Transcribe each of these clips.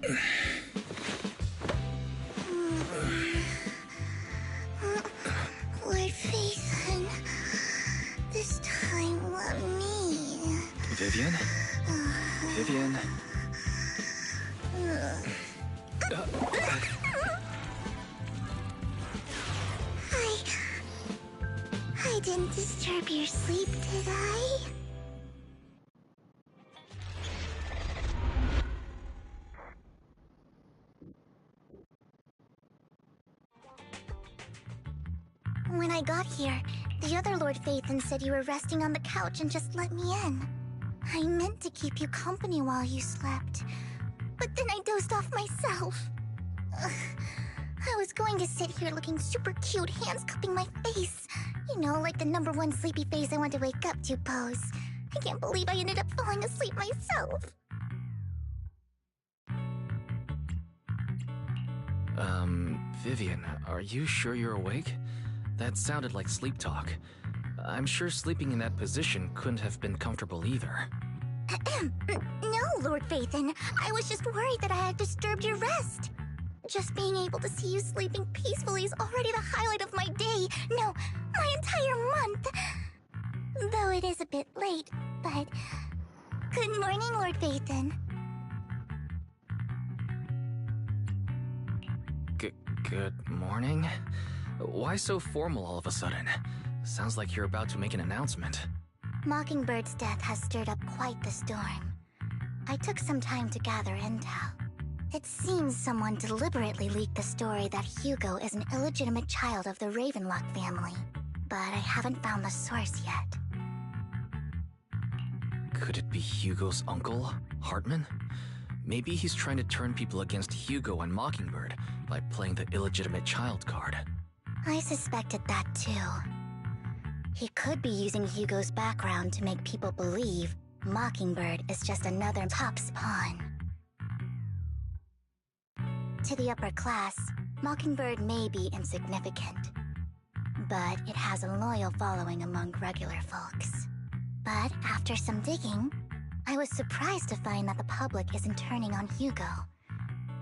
Lord Phaethon, this time let me. Vivian? Vivian? I didn't disturb your sleep, did I? When I got here, the other Lord Phaethon said you were resting on the couch and just let me in. I meant to keep you company while you slept, but then I dozed off myself. I was going to sit here looking super cute, hands cupping my face. You know, like the #1 sleepy face I want to wake up to pose. I can't believe I ended up falling asleep myself. Vivian, are you sure you're awake? That sounded like sleep talk. I'm sure sleeping in that position couldn't have been comfortable either. No, Lord Phaethon. I was just worried that I had disturbed your rest. Just being able to see you sleeping peacefully is already the highlight of my day. No, my entire month. Though it is a bit late, but... Good morning, Lord Phaethon. Good morning? Why so formal all of a sudden? Sounds like you're about to make an announcement. Mockingbird's death has stirred up quite the storm. I took some time to gather intel. It seems someone deliberately leaked the story that Hugo is an illegitimate child of the Ravenlock family, but I haven't found the source yet. Could it be Hugo's uncle, Hartman? Maybe he's trying to turn people against Hugo and Mockingbird by playing the illegitimate child card. I suspected that too. He could be using Hugo's background to make people believe Mockingbird is just another Top's pawn. To the upper class, Mockingbird may be insignificant, but it has a loyal following among regular folks. But after some digging, I was surprised to find that the public isn't turning on Hugo.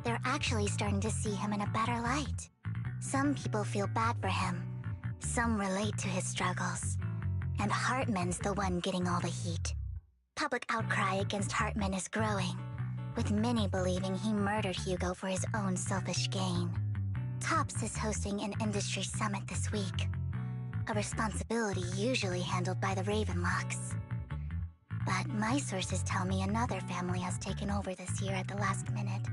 They're actually starting to see him in a better light. Some people feel bad for him, some relate to his struggles, and Hartman's the one getting all the heat. Public outcry against Hartman is growing, with many believing he murdered Hugo for his own selfish gain. Tops is hosting an industry summit this week, a responsibility usually handled by the Ravenlocks. But my sources tell me another family has taken over this year at the last minute.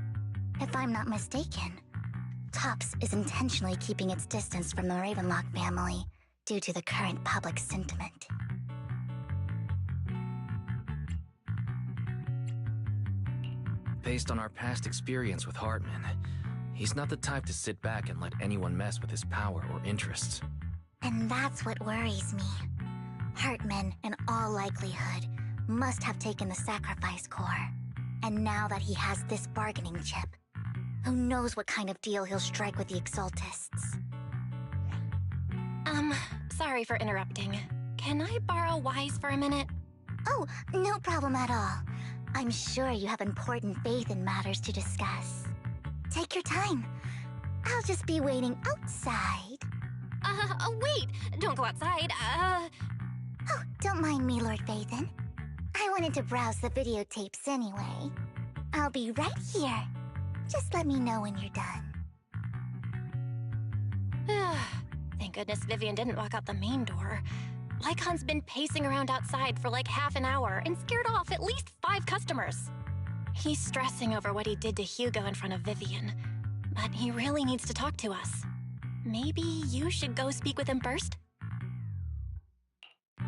If I'm not mistaken, Tops is intentionally keeping its distance from the Ravenlock family due to the current public sentiment. Based on our past experience with Hartman, he's not the type to sit back and let anyone mess with his power or interests. And that's what worries me. Hartman, in all likelihood, must have taken the sacrifice core. And now that he has this bargaining chip, who knows what kind of deal he'll strike with the Exaltists. Sorry for interrupting. Can I borrow Wise for a minute? Oh, no problem at all. I'm sure you have important faith in matters to discuss. Take your time. I'll just be waiting outside. Wait! Don't go outside, Oh, don't mind me, Lord Phaethon. I wanted to browse the videotapes anyway. I'll be right here. Just let me know when you're done. Thank goodness Vivian didn't walk out the main door. Lycon's been pacing around outside for like half an hour and scared off at least 5 customers. He's stressing over what he did to Hugo in front of Vivian, but he really needs to talk to us. Maybe you should go speak with him first?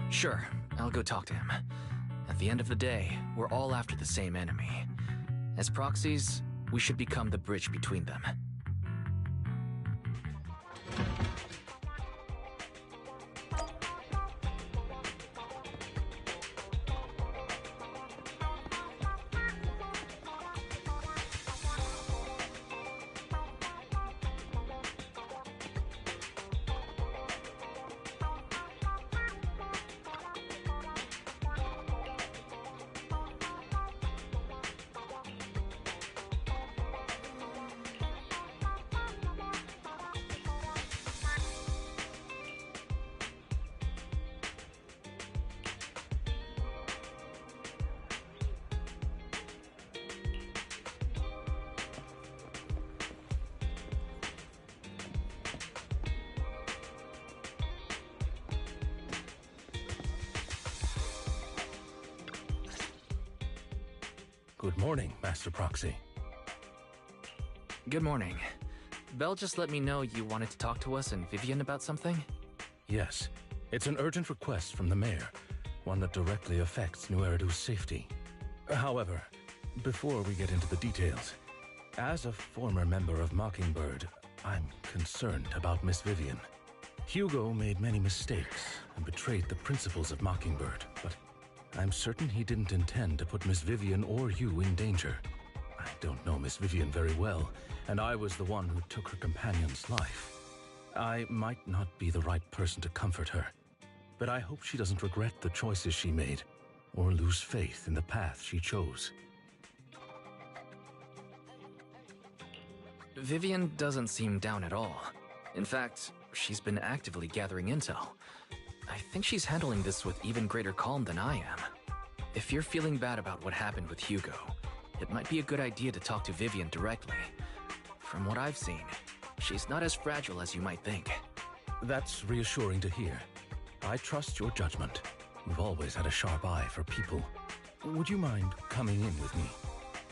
Sure, I'll go talk to him. At the end of the day, we're all after the same enemy. As proxies, we should become the bridge between them. Good morning, Master Proxy. Good morning. Belle just let me know you wanted to talk to us and Vivian about something? Yes, it's an urgent request from the mayor, one that directly affects New Eridu's safety. However, before we get into the details, as a former member of Mockingbird, I'm concerned about Miss Vivian. Hugo made many mistakes and betrayed the principles of Mockingbird, but I'm certain he didn't intend to put Miss Vivian or you in danger. I don't know Miss Vivian very well, and I was the one who took her companion's life. I might not be the right person to comfort her, but I hope she doesn't regret the choices she made or lose faith in the path she chose. Vivian doesn't seem down at all. In fact, she's been actively gathering intel. I think she's handling this with even greater calm than I am. If you're feeling bad about what happened with Hugo, it might be a good idea to talk to Vivian directly. From what I've seen, she's not as fragile as you might think. That's reassuring to hear. I trust your judgment. You've always had a sharp eye for people. Would you mind coming in with me?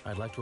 I'd like to